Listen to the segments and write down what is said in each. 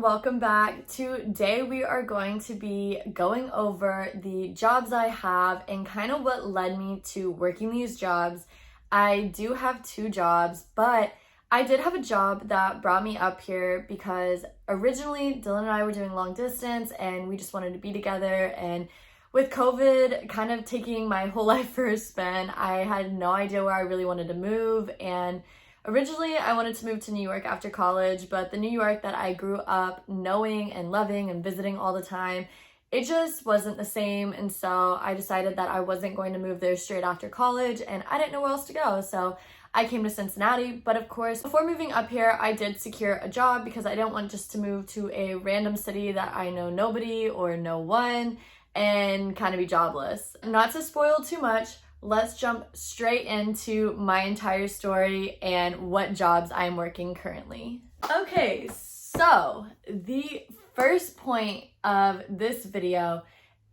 welcome back. Today we are going to be going over the jobs I have and kind of what led me to working these jobs. I do have two jobs, but I did have a job that brought me up here because originally Dylan and I were doing long distance and we just wanted to be together, and with COVID kind of taking my whole life for a spin, I had no idea where I really wanted to move. And originally, I wanted to move to New York after college, but the New York that I grew up knowing and loving and visiting all the time, it just wasn't the same. And so I decided that I wasn't going to move there straight after college, and I didn't know where else to go. So I came to Cincinnati. But of course, before moving up here, I did secure a job because I didn't want just to move to a random city that I know nobody or no one and kind of be jobless. Not to spoil too much, let's jump straight into my entire story and what jobs I'm working currently. Okay, so the first point of this video,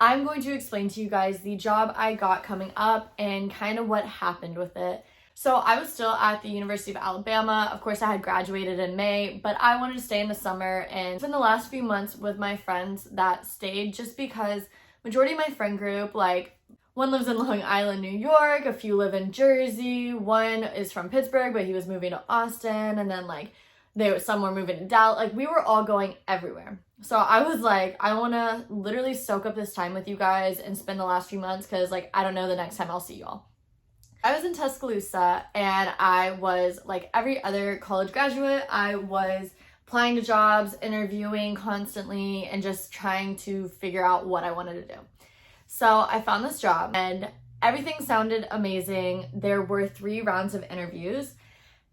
I'm going to explain to you guys the job I got coming up and kind of what happened with it. So I was still at the University of Alabama. Of course, I had graduated in May, but I wanted to stay in the summer and spend the last few months with my friends that stayed, just because majority of my friend group, like, one lives in Long Island, New York, a few live in Jersey, one is from Pittsburgh, but he was moving to Austin, and then some were moving to Dallas. Like, we were all going everywhere. So I was like, I want to literally soak up this time with you guys and spend the last few months, because like, I don't know the next time I'll see y'all. I was in Tuscaloosa, and I was like every other college graduate. I was applying to jobs, interviewing constantly, and just trying to figure out what I wanted to do. So I found this job and everything sounded amazing. There were 3 rounds of interviews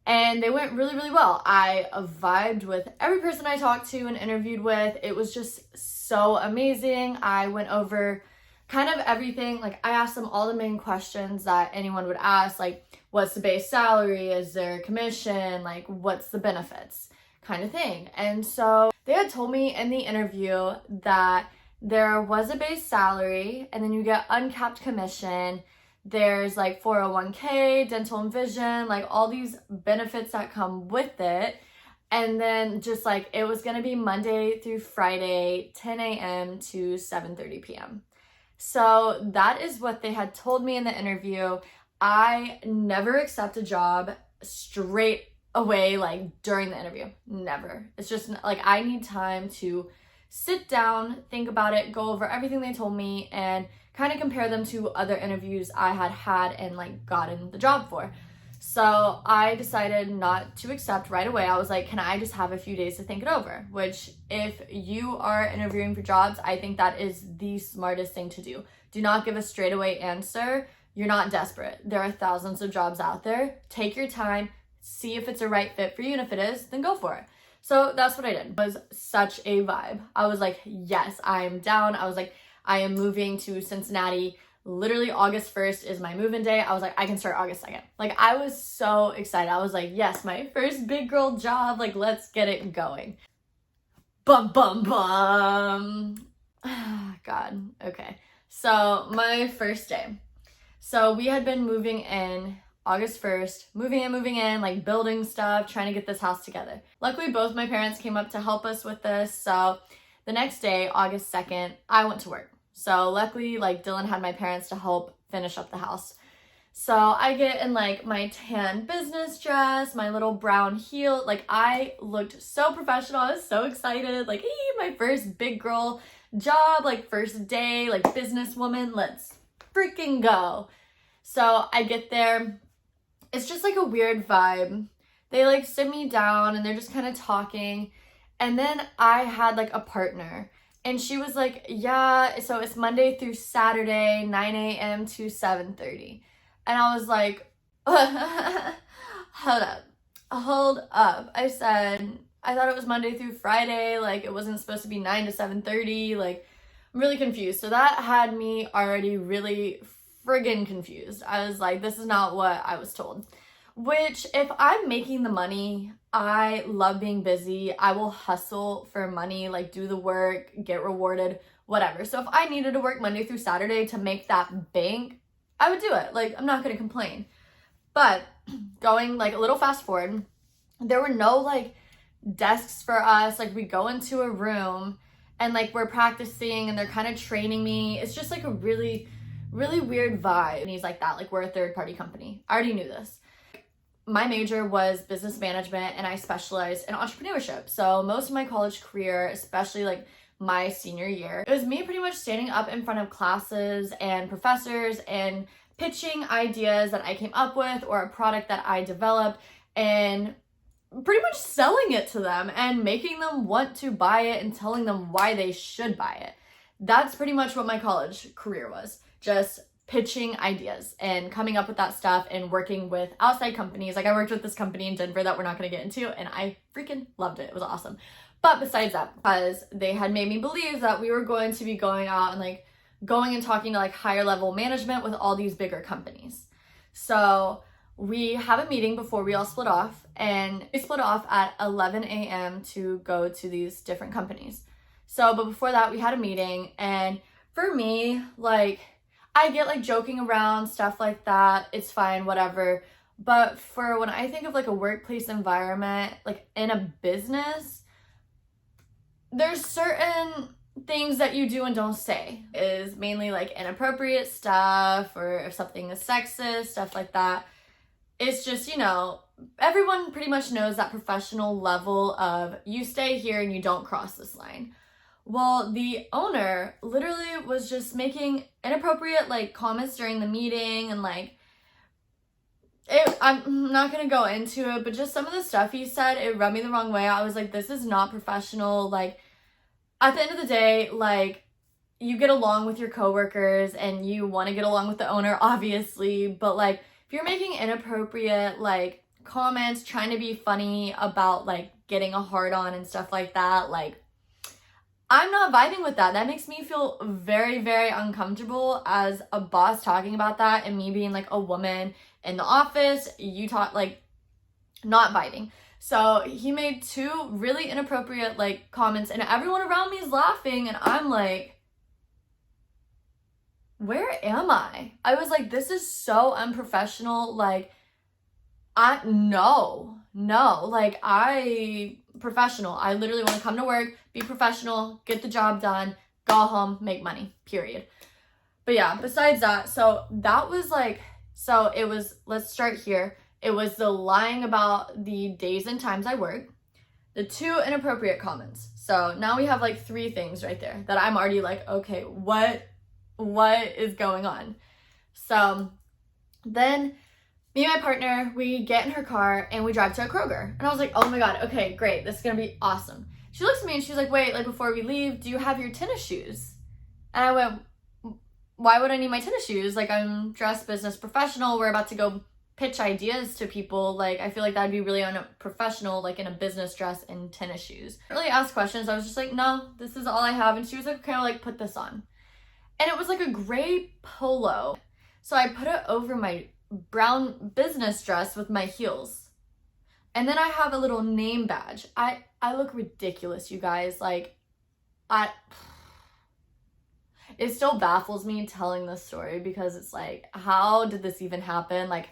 and they went really, really well. I vibed with every person I talked to and interviewed with. It was just so amazing. I went over kind of everything. Like, I asked them all the main questions that anyone would ask, like, what's the base salary? Is there commission? Like, what's the benefits? Kind of thing. And so they had told me in the interview that there was a base salary and then you get uncapped commission. There's like 401k, dental and vision, like all these benefits that come with it. And then just like, it was going to be Monday through Friday, 10 a.m. to 7:30 p.m. So that is what they had told me in the interview. I never accept a job straight away, like during the interview. Never. It's just like, I need time to sit down, think about it, go over everything they told me, and kind of compare them to other interviews I had and like gotten the job for. So I decided not to accept right away. I was like, can I just have a few days to think it over? Which, if you are interviewing for jobs, I think that is the smartest thing to do. Do not give a straightaway answer. You're not desperate. There are thousands of jobs out there. Take your time, see if it's a right fit for you, and if it is, then go for it. So that's what I did. It was such a vibe. I was like, yes, I am down. I was like, I am moving to Cincinnati. Literally August 1st is my move-in day. I was like, I can start August 2nd. Like, I was so excited. I was like, yes, my first big girl job. Like, let's get it going. Bum, bum, bum. God. Okay. So my first day. So we had been moving in August 1st, moving in, like building stuff, trying to get this house together. Luckily, both my parents came up to help us with this. So the next day, August 2nd, I went to work. So luckily, like, Dylan had my parents to help finish up the house. So I get in like my tan business dress, my little brown heel. Like, I looked so professional. I was so excited. Like, hey, my first big girl job, like first day, like businesswoman, let's freaking go. So I get there. It's just like a weird vibe. They like sit me down and they're just kind of talking. And then I had like a partner, and she was like, yeah, so it's Monday through Saturday, 9 a.m. to 7:30. And I was like, hold up. I said, I thought it was Monday through Friday. Like, it wasn't supposed to be 9 to 7:30. Like, I'm really confused. So that had me already really friggin' confused. I was like, this is not what I was told. Which, if I'm making the money, I love being busy. I will hustle for money, like do the work, get rewarded, whatever. So if I needed to work Monday through Saturday to make that bank, I would do it. Like, I'm not going to complain. But going like a little fast forward, there were no like desks for us. Like we go into a room and like we're practicing and they're kind of training me. It's just like a really, really weird vibe. And he's like that, like we're a third-party company. I already knew this. My major was business management and I specialized in entrepreneurship. So most of my college career, especially like my senior year, it was me pretty much standing up in front of classes and professors and pitching ideas that I came up with or a product that I developed and pretty much selling it to them and making them want to buy it and telling them why they should buy it. That's pretty much what my college career was. Just pitching ideas and coming up with that stuff and working with outside companies. Like I worked with this company in Denver that we're not going to get into and I freaking loved it. It was awesome. But besides that, because they had made me believe that we were going to be going out and like going and talking to like higher level management with all these bigger companies. So we have a meeting before we all split off, and we split off at 11 a.m. to go to these different companies. So, but before that, we had a meeting, and for me, like, I get like joking around, stuff like that. It's fine, whatever. But for when I think of like a workplace environment, like in a business, there's certain things that you do and don't say. Is mainly like inappropriate stuff, or if something is sexist, stuff like that. It's just, you know, everyone pretty much knows that professional level of you stay here and you don't cross this line. Well, the owner literally was just making inappropriate like comments during the meeting and like I'm not gonna go into it, but just some of the stuff he said, it rubbed me the wrong way. I was like, this is not professional. Like at the end of the day, like you get along with your coworkers and you want to get along with the owner, obviously, but like if you're making inappropriate like comments, trying to be funny about like getting a hard on and stuff like that, like I'm not vibing with that. That makes me feel very, very uncomfortable as a boss talking about that, and me being like a woman in the office, you talk like not vibing. So he made two really inappropriate like comments and everyone around me is laughing and I'm like, where am I? I was like, this is so unprofessional. Like, professional. I literally want to come to work, be professional, get the job done, go home, make money, period. But yeah, besides that, so that was like, so it was, let's start here. It was the lying about the days and times I work, the two inappropriate comments. So now we have like three things right there that I'm already like, okay, what is going on? So then me and my partner, we get in her car and we drive to a Kroger. And I was like, oh my God, okay, great. This is going to be awesome. She looks at me and she's like, wait, like before we leave, do you have your tennis shoes? And I went, why would I need my tennis shoes? Like I'm dressed business professional. We're about to go pitch ideas to people. Like I feel like that'd be really unprofessional, like in a business dress and tennis shoes. I didn't really ask questions. I was just like, no, this is all I have. And she was like, okay, I'll like put this on. And it was like a gray polo. So I put it over my brown business dress with my heels. And then I have a little name badge. I look ridiculous, you guys. Like, it still baffles me telling this story because it's like, how did this even happen? Like,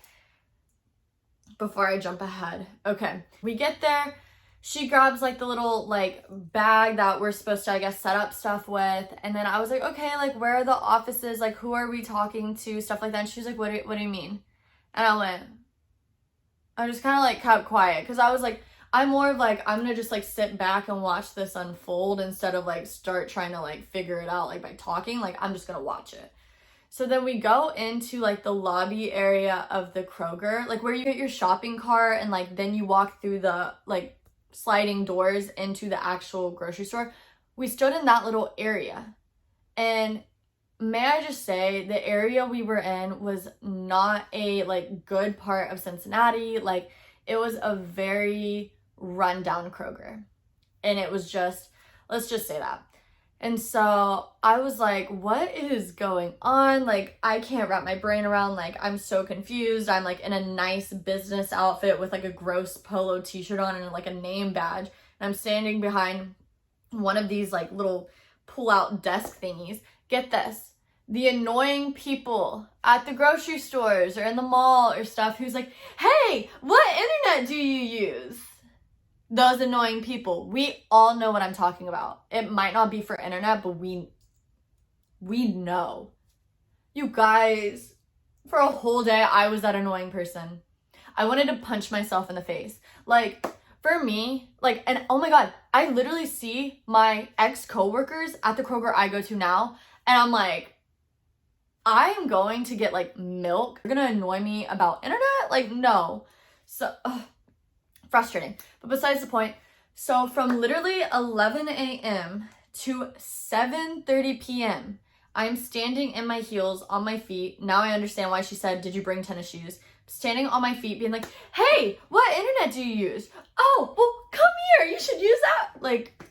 before I jump ahead. Okay, we get there. She grabs like the little like bag that we're supposed to, I guess, set up stuff with. And then I was like, okay, like where are the offices? Like who are we talking to? Stuff like that. And she was like, what do you mean? And I just kind of like kept quiet because I was like, I'm more of like, I'm gonna just like sit back and watch this unfold instead of like start trying to like figure it out like by talking. Like I'm just gonna watch it. So then we go into like the lobby area of the Kroger, like where you get your shopping cart and like then you walk through the like sliding doors into the actual grocery store. We stood in that little area, and may I just say the area we were in was not a like good part of Cincinnati. Like it was a very rundown Kroger, and it was just, let's just say that. And so I was like, what is going on? Like, I can't wrap my brain around, like, I'm so confused. I'm like in a nice business outfit with like a gross polo t-shirt on and like a name badge. And I'm standing behind one of these like little pull-out desk thingies. Get this, the annoying people at the grocery stores or in the mall or stuff who's like, hey, what internet do you use? Those annoying people. We all know what I'm talking about. It might not be for internet, but we know. You guys, for a whole day, I was that annoying person. I wanted to punch myself in the face. Like, for me, like, and oh my God, I literally see my ex-coworkers at the Kroger I go to now, and I'm like, I am going to get like milk. You're gonna annoy me about internet? Like, no. So, frustrating. But besides the point, so from literally 11 a.m. to 7:30 p.m., I'm standing in my heels on my feet. Now I understand why she said, did you bring tennis shoes? Standing on my feet being like, hey, what internet do you use? Oh, well, come here. You should use that. Like,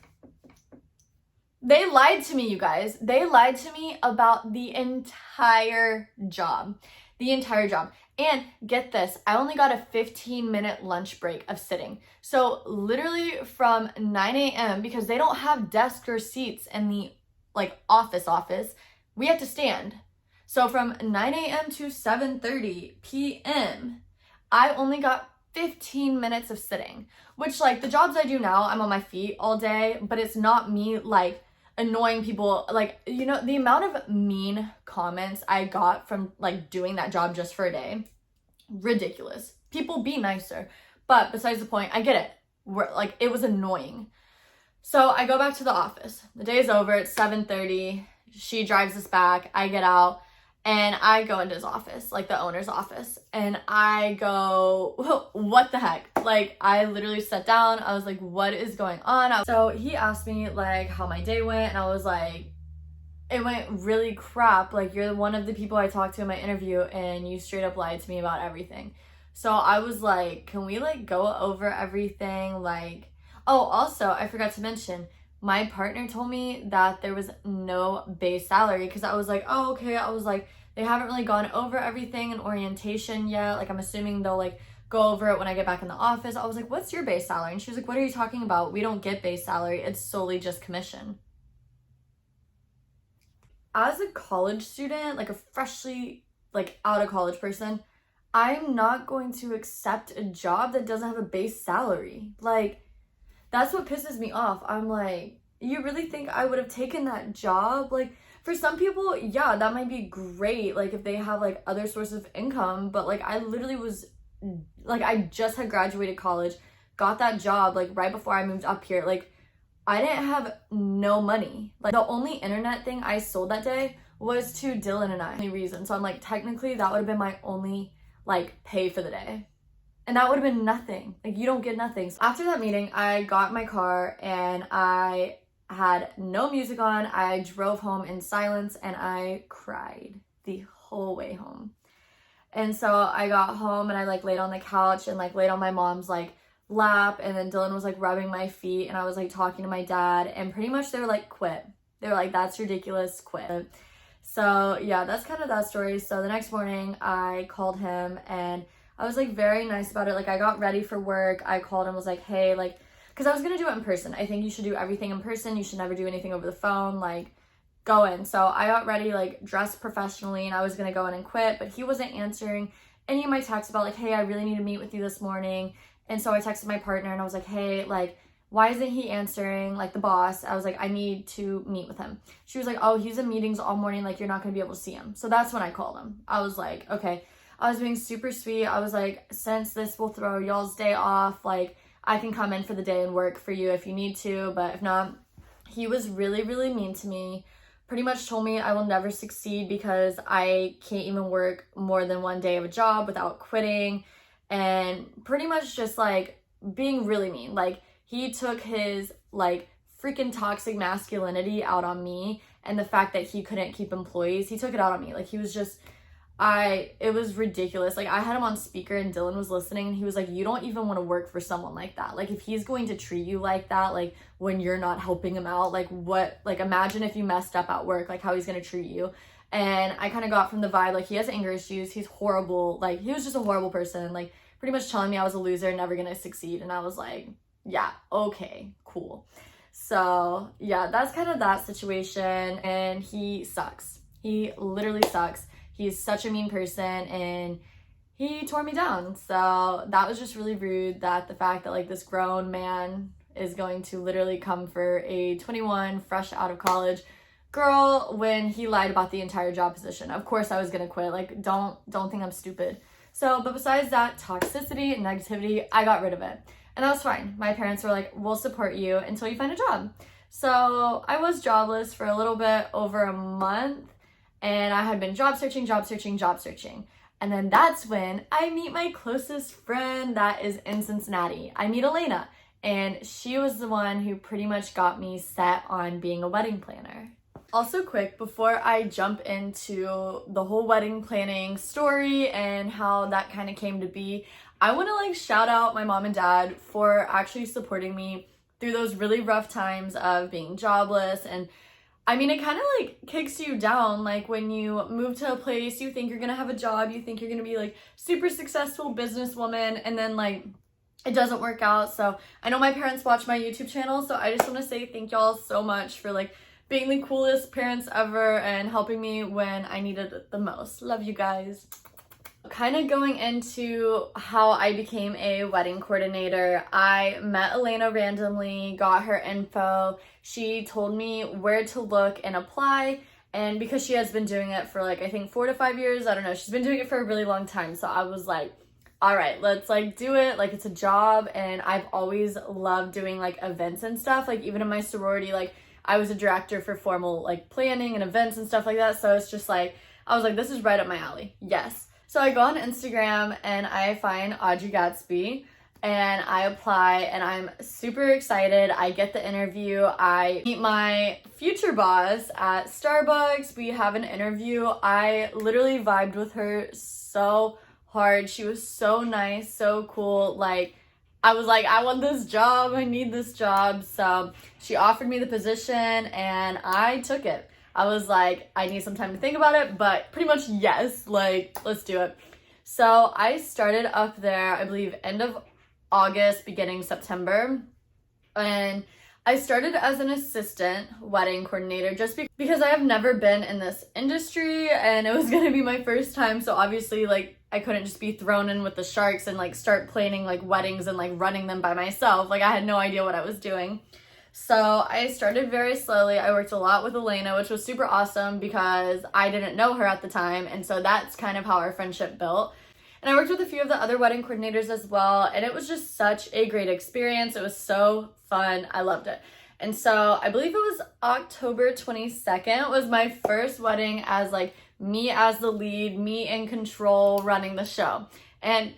they lied to me, you guys. They lied to me about the entire job. The entire job. And get this, I only got a 15-minute lunch break of sitting. So literally from 9 a.m., because they don't have desks or seats in the like office, we had to stand. So from 9 a.m. to 7:30 p.m., I only got 15 minutes of sitting, which like the jobs I do now, I'm on my feet all day, but it's not me like annoying people. Like, you know, the amount of mean comments I got from like doing that job just for a day, ridiculous. People be nicer. But besides the point, I get it. Like, it was annoying. So I go back to the office. The day's over. It's 7:30. She drives us back. I get out and I go into his office, like the owner's office. And I go, what the heck? Like, I literally sat down. I was like, what is going on? So he asked me like how my day went. And I was like, it went really crap. Like, you're one of the people I talked to in my interview and you straight up lied to me about everything. So I was like, can we like go over everything? Like, oh, also, I forgot to mention, my partner told me that there was no base salary because I was like, oh, okay. I was like, they haven't really gone over everything in orientation yet. Like, I'm assuming they'll like go over it when I get back in the office. I was like, what's your base salary? And she was like, what are you talking about? We don't get base salary. It's solely just commission. As a college student, like a freshly like out of college person, I'm not going to accept a job that doesn't have a base salary. Like, that's what pisses me off. I'm like, you really think I would have taken that job? Like, for some people, yeah, that might be great, like if they have like other sources of income, but like I literally was like, I just had graduated college, got that job like right before I moved up here. Like, I didn't have no money. Like, the only internet thing I sold that day was to Dylan and I. Only reason. So I'm like, technically that would have been my only like pay for the day. And that would have been nothing. Like, you don't get nothing. So after that meeting, I got in my car and I had no music on. I drove home in silence and I cried the whole way home. And so I got home and I like laid on the couch and like laid on my mom's like lap, and then Dylan was like rubbing my feet and I was like talking to my dad, and pretty much they were like, quit. They were like, that's ridiculous, quit. So yeah, that's kind of that story. So the next morning I called him and I was like very nice about it. Like, I got ready for work. I called him, was like, hey, like, because I was gonna do it in person. I think you should do everything in person. You should never do anything over the phone. Like, go in. So I got ready, like dressed professionally, and I was gonna go in and quit, but he wasn't answering any of my texts about like, hey, I really need to meet with you this morning. And so I texted my partner and I was like, hey, like, why isn't he answering? Like, the boss, I was like, I need to meet with him. She was like, oh, he's in meetings all morning. Like, you're not gonna be able to see him. So that's when I called him. I was like, okay. I was being super sweet. I was like, since this will throw y'all's day off, like, I can come in for the day and work for you if you need to, but if not. He was really, really mean to me. Pretty much told me I will never succeed because I can't even work more than one day of a job without quitting, and pretty much just like being really mean. Like, he took his like freaking toxic masculinity out on me, and the fact that he couldn't keep employees, he took it out on me. Like, he was just, it was ridiculous. Like, I had him on speaker and Dylan was listening and he was like, you don't even want to work for someone like that. Like, if he's going to treat you like that, like when you're not helping him out, like what, like imagine if you messed up at work, like how he's going to treat you. And I kind of got from the vibe, like, he has anger issues. He's horrible. Like, he was just a horrible person, like pretty much telling me I was a loser, never going to succeed. And I was like, yeah, okay, cool. So yeah, that's kind of that situation. And he sucks. He literally sucks. He's such a mean person, and he tore me down. So that was just really rude, that the fact that like this grown man is going to literally come for a 21 fresh out of college girl when he lied about the entire job position. Of course I was gonna quit. Like, don't think I'm stupid. So, but besides that toxicity and negativity, I got rid of it. And that was fine. My parents were like, we'll support you until you find a job. So I was jobless for a little bit over a month, and I had been job searching. And then that's when I meet my closest friend that is in Cincinnati. I meet Elena, and she was the one who pretty much got me set on being a wedding planner. Also quick, before I jump into the whole wedding planning story and how that kind of came to be, I want to like shout out my mom and dad for actually supporting me through those really rough times of being jobless. And I mean, it kind of like kicks you down. Like when you move to a place, you think you're gonna have a job, you think you're gonna be like super successful businesswoman, and then like it doesn't work out. So I know my parents watch my YouTube channel, so I just want to say thank y'all so much for like being the coolest parents ever and helping me when I needed it the most. Love you guys. Kind of going into how I became a wedding coordinator, I met Elena randomly, got her info. She told me where to look and apply, and because she has been doing it for like I think 4 to 5 years, I don't know, she's been doing it for a really long time. So I was like, all right, let's like do it. Like, it's a job, and I've always loved doing like events and stuff. Like even in my sorority, like I was a director for formal like planning and events and stuff like that. So it's just like, I was like, this is right up my alley. Yes. So I go on Instagram and I find Audrey Gatsby and I apply, and I'm super excited. I get the interview. I meet my future boss at Starbucks. We have an interview. I literally vibed with her so hard. She was so nice, so cool. Like, I was like, I want this job. I need this job. So she offered me the position and I took it. I was like, I need some time to think about it, but pretty much yes, like, let's do it. So I started up there, I believe, end of August, beginning September. And I started as an assistant wedding coordinator just because I have never been in this industry and it was going to be my first time. So obviously, like, I couldn't just be thrown in with the sharks and like start planning like weddings and like running them by myself. Like, I had no idea what I was doing. So I started very slowly. I worked a lot with Elena, which was super awesome because I didn't know her at the time. And so that's kind of how our friendship built. And I worked with a few of the other wedding coordinators as well. And it was just such a great experience. It was so fun. I loved it. And so I believe it was October 22nd was my first wedding as like me as the lead, me in control, running the show. And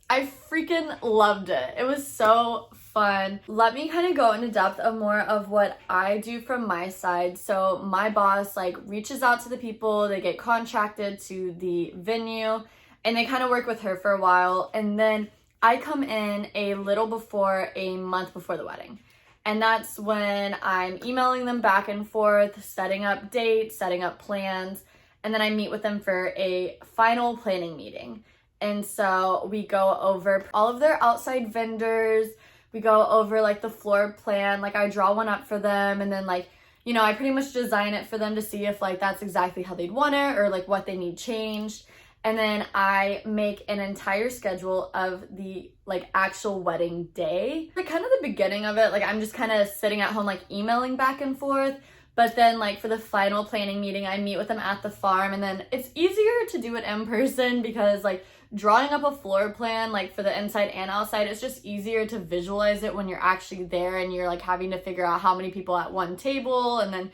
I freaking loved it. It was so fun. Let me kind of go into depth of more of what I do from my side. So my boss like reaches out to the people, they get contracted to the venue, and they kind of work with her for a while. And then I come in a little before, a month before the wedding. And that's when I'm emailing them back and forth, setting up dates, setting up plans, and then I meet with them for a final planning meeting. And so we go over all of their outside vendors, we go over like the floor plan, like I draw one up for them, and then like, you know, I pretty much design it for them to see if like that's exactly how they'd want it or like what they need changed. And then I make an entire schedule of the like actual wedding day. Like kind of the beginning of it, like I'm just kind of sitting at home like emailing back and forth. But then like for the final planning meeting, I meet with them at the farm, and then it's easier to do it in person because like drawing up a floor plan like for the inside and outside, it's just easier to visualize it when you're actually there and you're like having to figure out how many people at one table, and then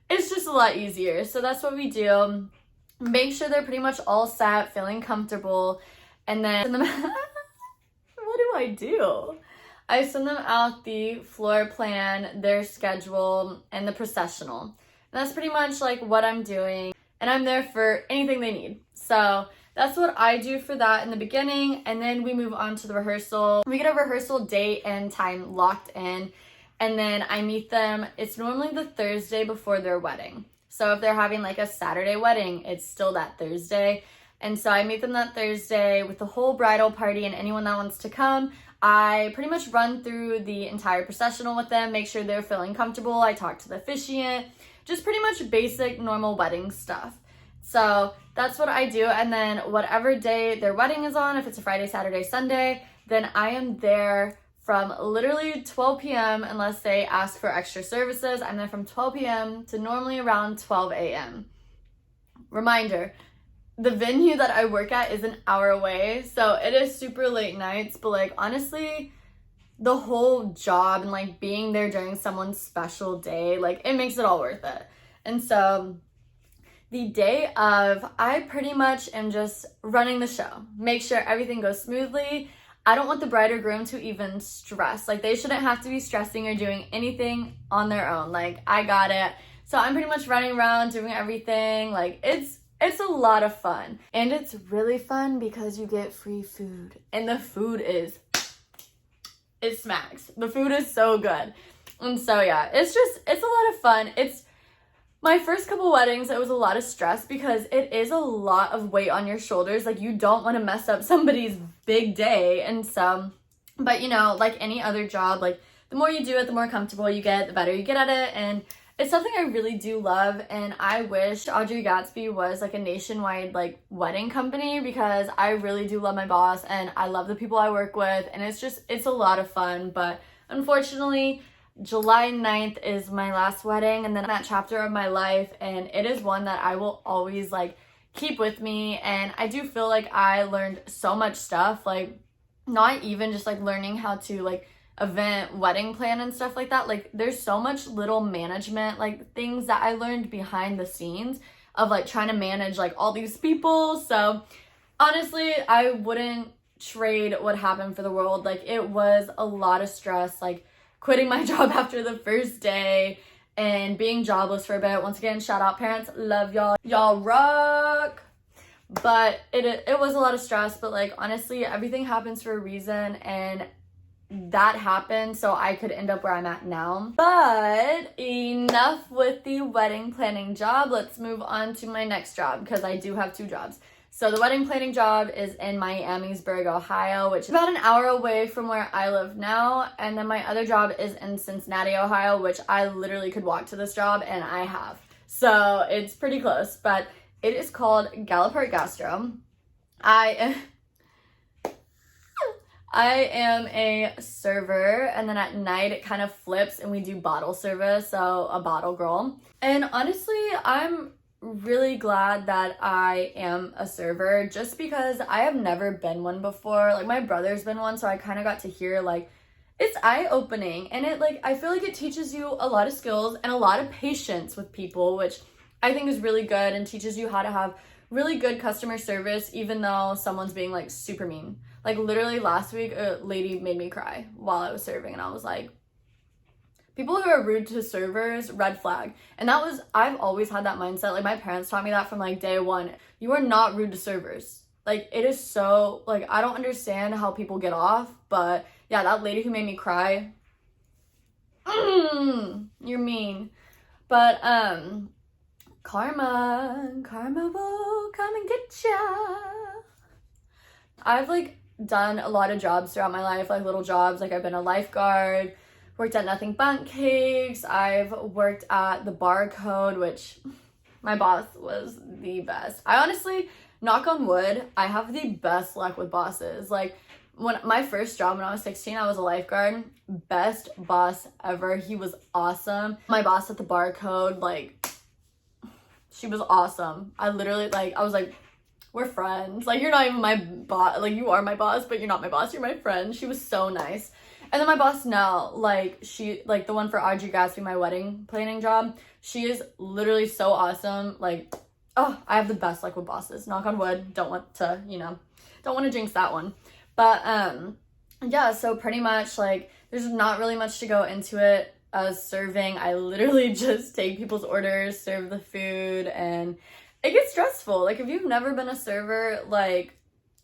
it's just a lot easier. So that's what we do. Make sure they're pretty much all set, feeling comfortable, and then what do I do? I send them out the floor plan, their schedule, and the processional. And that's pretty much like what I'm doing, and I'm there for anything they need. So that's what I do for that in the beginning, and then we move on to the rehearsal. We get a rehearsal date and time locked in, and then I meet them. It's normally the Thursday before their wedding. So if they're having like a Saturday wedding, it's still that Thursday. And so I meet them that Thursday with the whole bridal party and anyone that wants to come. I pretty much run through the entire processional with them, make sure they're feeling comfortable. I talk to the officiant, just pretty much basic normal wedding stuff. So that's what I do. And then whatever day their wedding is on, if it's a Friday, Saturday, Sunday, then I am there from literally 12 p.m. unless they ask for extra services. I'm there from 12 p.m. to normally around 12 a.m. Reminder, the venue that I work at is an hour away, so it is super late nights, but like honestly, the whole job and like being there during someone's special day, like it makes it all worth it. And so the day of, I pretty much am just running the show, make sure everything goes smoothly. I don't want the bride or groom to even stress. Like they shouldn't have to be stressing or doing anything on their own. Like I got it. So I'm pretty much running around doing everything. Like it's a lot of fun. And it's really fun because you get free food. And the food it smacks. The food is so good. And so yeah, it's a lot of fun. It's my first couple weddings, it was a lot of stress because it is a lot of weight on your shoulders. Like you don't want to mess up somebody's big day. And so, but you know, like any other job, like the more you do it, the more comfortable you get, the better you get at it. And it's something I really do love. And I wish Audrey Gatsby was like a nationwide like wedding company because I really do love my boss and I love the people I work with. And it's a lot of fun. But unfortunately, July 9th is my last wedding and then that chapter of my life, and it is one that I will always like keep with me. And I do feel like I learned so much stuff, like not even just like learning how to like event wedding plan and stuff like that. Like there's so much little management like things that I learned behind the scenes of like trying to manage like all these people. So honestly, I wouldn't trade what happened for the world. Like it was a lot of stress, like quitting my job after the first day and being jobless for a bit. Once again, shout out parents, love y'all. Y'all rock. But it was a lot of stress, but like honestly, everything happens for a reason and that happened so I could end up where I'm at now. But enough with the wedding planning job. Let's move on to my next job because I do have two jobs. So the wedding planning job is in Miamisburg, Ohio, which is about an hour away from where I live now. And then my other job is in Cincinnati, Ohio, which I literally could walk to this job and I have. So it's pretty close, but it is called Gallipart Gastro. I am a server, and then at night it kind of flips and we do bottle service, so a bottle girl. And honestly, I'm really glad that I am a server just because I have never been one before. Like my brother's been one, so I kind of got to hear like it's eye-opening, and it like I feel like it teaches you a lot of skills and a lot of patience with people, which I think is really good and teaches you how to have really good customer service even though someone's being like super mean. Like literally last week a lady made me cry while I was serving and I was like, people who are rude to servers, red flag. And I've always had that mindset. Like my parents taught me that from like day one. You are not rude to servers. Like it is so, like I don't understand how people get off, but yeah, that lady who made me cry, you're mean. But karma will come and get ya. I've like done a lot of jobs throughout my life, like little jobs. Like I've been a lifeguard, worked at Nothing Bundt Cakes. I've worked at the Barcode, which my boss was the best. I honestly, knock on wood, I have the best luck with bosses. Like when my first job when I was 16, I was a lifeguard. Best boss ever. He was awesome. My boss at the Barcode, like she was awesome. I literally like, I was like, we're friends. Like, you're not even my boss. Like, you are my boss, but you're not my boss. You're my friend. She was so nice. And then my boss now, like, she, like, the one for Audrey Gatsby, my wedding planning job, she is literally so awesome. Like, oh, I have the best luck with bosses. Knock on wood. Don't want to, don't want to jinx that one. But, yeah, so pretty much, like, there's not really much to go into it. Serving, I literally just take people's orders, serve the food, and it gets stressful. Like if you've never been a server, like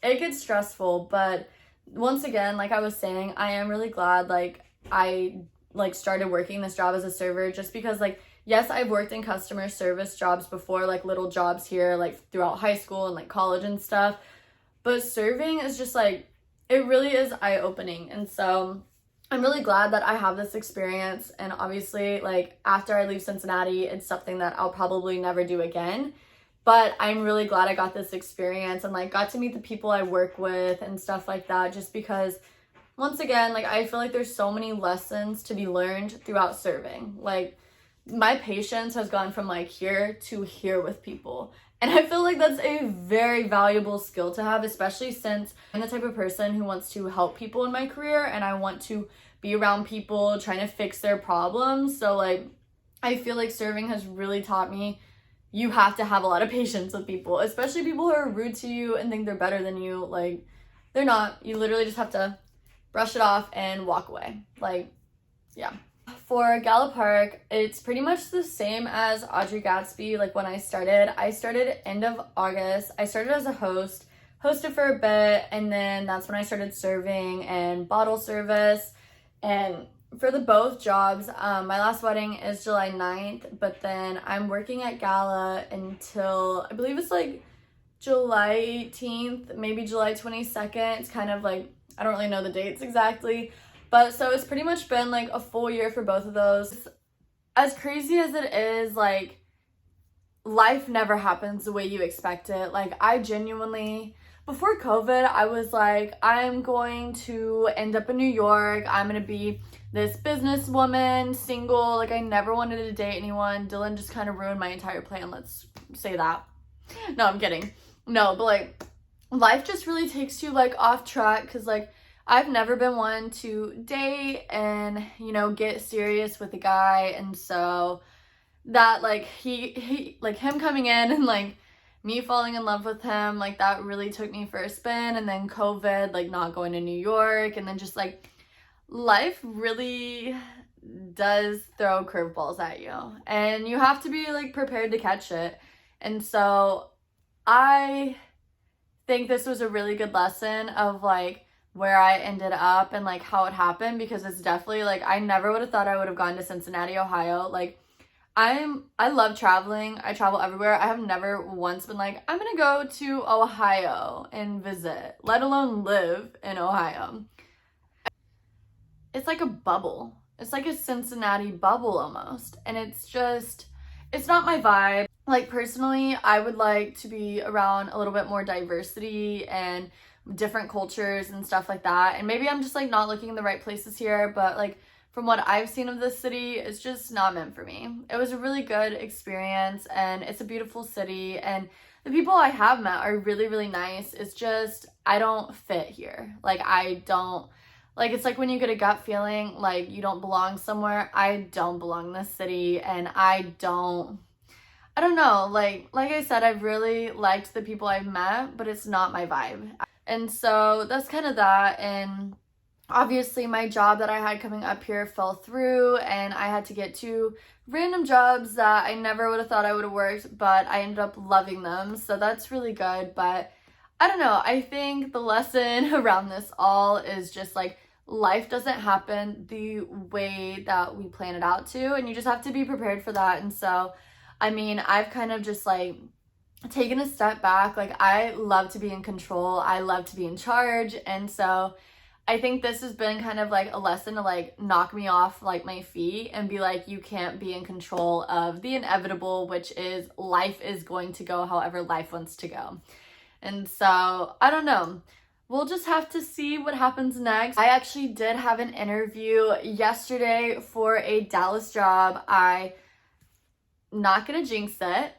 it gets stressful. But once again, like I was saying, I am really glad like I like started working this job as a server just because like, yes, I've worked in customer service jobs before, like little jobs here, like throughout high school and like college and stuff. But serving is just like, it really is eye-opening. And so I'm really glad that I have this experience. And obviously like after I leave Cincinnati, it's something that I'll probably never do again. but I'm really glad I got this experience and like got to meet the people I work with and stuff like that, just because once again, like I feel like there's so many lessons to be learned throughout serving. Like my patience has gone from like here to here with people. And I feel like that's a very valuable skill to have, especially since I'm the type of person who wants to help people in my career and I want to be around people trying to fix their problems. So like I feel like serving has really taught me you have to have a lot of patience with people, especially people who are rude to you and think they're better than you. Like they're not. You literally just have to brush it off and walk away. Like, yeah. For Gala Park, it's pretty much the same as Audrey Gatsby. Like when I started end of August. I started as a hosted for a bit, and then that's when I started serving and bottle service. And for the both jobs, my last wedding is July 9th, but then I'm working at Gala until, I believe it's like July 18th, maybe July 22nd. It's kind of like, I don't really know the dates exactly. But so it's pretty much been like a full year for both of those. As crazy as it is, like life never happens the way you expect it. Like I genuinely, before COVID, I was like, I'm going to end up in New York. I'm going to be this businesswoman, single. Like I never wanted to date anyone. Dylan just kind of ruined my entire plan. Let's say that. No, I'm kidding. No, but like life just really takes you like off track, because like I've never been one to date and, you know, get serious with a guy. And so that like he like him coming in and like me falling in love with him, like that really took me for a spin. And then COVID, like not going to New York, and then just like life really does throw curveballs at you and you have to be like prepared to catch it. And so I think this was a really good lesson of like where I ended up and like how it happened, because it's definitely like I never would have thought I would have gone to Cincinnati, Ohio. Like I love traveling. I travel everywhere. I have never once been like, I'm gonna go to Ohio and visit, let alone live in Ohio. It's like a bubble. It's like a Cincinnati bubble almost. And it's not my vibe. Like personally, I would like to be around a little bit more diversity and different cultures and stuff like that. And maybe I'm just like not looking in the right places here, but like from what I've seen of this city, it's just not meant for me. It was a really good experience and it's a beautiful city, and the people I have met are really, really nice. It's just, I don't fit here. Like I don't, like it's like when you get a gut feeling like you don't belong somewhere. I don't belong in this city, and I don't know, like I said, I've really liked the people I've met, but it's not my vibe. And so that's kind of that. And obviously my job that I had coming up here fell through, and I had to get two random jobs that I never would have thought I would have worked, but I ended up loving them. So that's really good. But I don't know, I think the lesson around this all is just like life doesn't happen the way that we plan it out to, and you just have to be prepared for that. And so I mean, I've kind of just like taken a step back. Like I love to be in control. I love to be in charge. And so I think this has been kind of like a lesson to like knock me off like my feet and be like, you can't be in control of the inevitable, which is life is going to go however life wants to go. And so I don't know. We'll just have to see what happens next. I actually did have an interview yesterday for a Dallas job. Not gonna jinx it,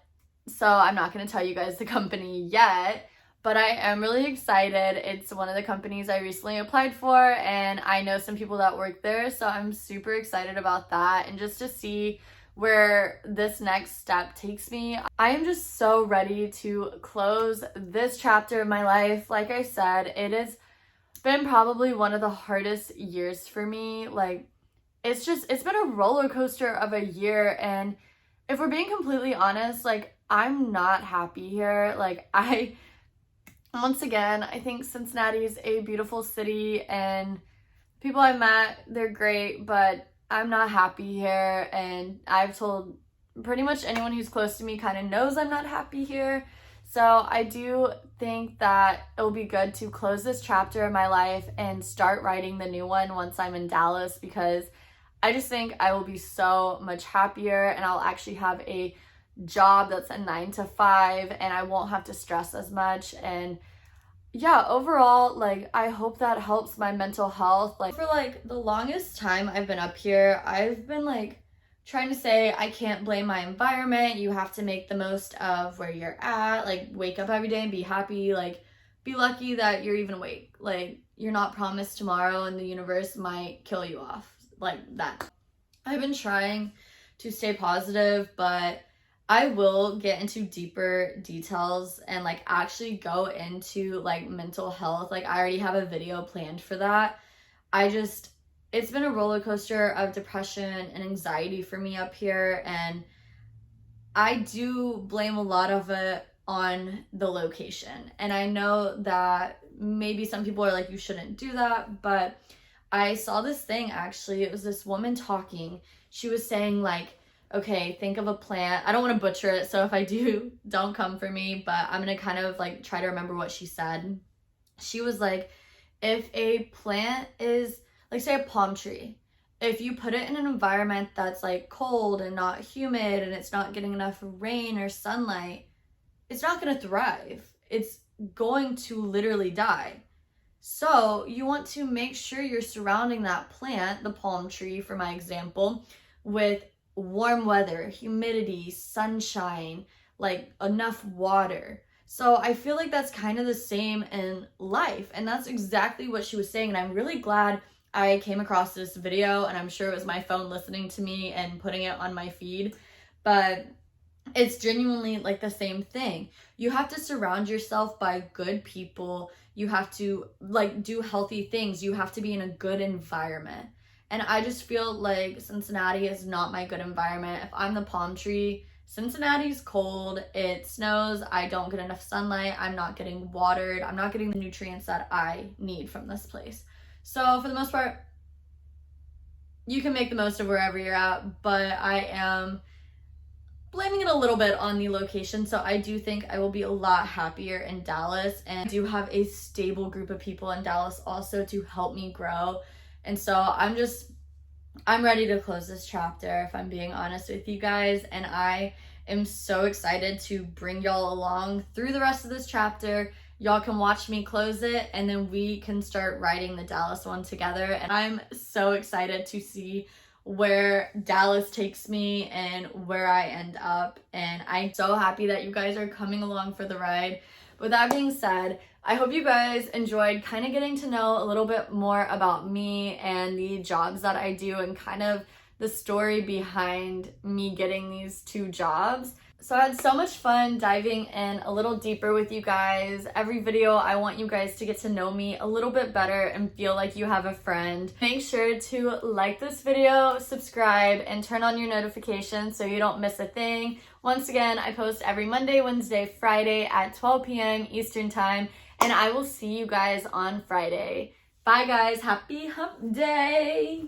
so I'm not gonna tell you guys the company yet, but I am really excited. It's one of the companies I recently applied for, and I know some people that work there, so I'm super excited about that and just to see where this next step takes me. I am just so ready to close this chapter of my life. Like I said, it has been probably one of the hardest years for me. Like it's been a roller coaster of a year, and if we're being completely honest, like I'm not happy here. Like once again, I think Cincinnati is a beautiful city and people I met, they're great, but I'm not happy here. And I've told pretty much anyone who's close to me kind of knows I'm not happy here. So I do think that it will be good to close this chapter of my life and start writing the new one once I'm in Dallas, because I just think I will be so much happier and I'll actually have a job that's a 9 to 5 and I won't have to stress as much. And yeah, overall, like, I hope that helps my mental health. Like, for like the longest time I've been up here, I've been like trying to say I can't blame my environment. You have to make the most of where you're at. Like, wake up every day and be happy. Like, be lucky that you're even awake. Like, you're not promised tomorrow and the universe might kill you off. Like that. I've been trying to stay positive, but I will get into deeper details and like actually go into like mental health. Like, I already have a video planned for that. It's been a roller coaster of depression and anxiety for me up here, and I do blame a lot of it on the location. And I know that maybe some people are like, you shouldn't do that, but I saw this thing actually. It was this woman talking. She was saying like, okay, think of a plant. I don't want to butcher it, so if I do, don't come for me, but I'm going to kind of like try to remember what she said. She was like, if a plant is, like, say a palm tree, if you put it in an environment that's like cold and not humid and it's not getting enough rain or sunlight, it's not going to thrive. It's going to literally die. So you want to make sure you're surrounding that plant, the palm tree for my example, with warm weather, humidity, sunshine, like enough water. So I feel like that's kind of the same in life. And that's exactly what she was saying. And I'm really glad I came across this video, and I'm sure it was my phone listening to me and putting it on my feed. But it's genuinely like the same thing. You have to surround yourself by good people. You have to like do healthy things. You have to be in a good environment. And I just feel like Cincinnati is not my good environment. If I'm the palm tree, Cincinnati's cold, it snows, I don't get enough sunlight, I'm not getting watered, I'm not getting the nutrients that I need from this place. So for the most part, you can make the most of wherever you're at, but I am blaming it a little bit on the location. So I do think I will be a lot happier in Dallas, and I do have a stable group of people in Dallas also to help me grow. And so I'm ready to close this chapter, if I'm being honest with you guys. And I am so excited to bring y'all along through the rest of this chapter. Y'all can watch me close it, and then we can start writing the Dallas one together. And I'm so excited to see where Dallas takes me and where I end up. And I'm so happy that you guys are coming along for the ride. With that being said, I hope you guys enjoyed kind of getting to know a little bit more about me and the jobs that I do and kind of the story behind me getting these 2 jobs. So I had so much fun diving in a little deeper with you guys. Every video, I want you guys to get to know me a little bit better and feel like you have a friend. Make sure to like this video, subscribe, and turn on your notifications so you don't miss a thing. Once again, I post every Monday, Wednesday, Friday at 12 p.m. Eastern Time, and I will see you guys on Friday. Bye guys, happy hump day!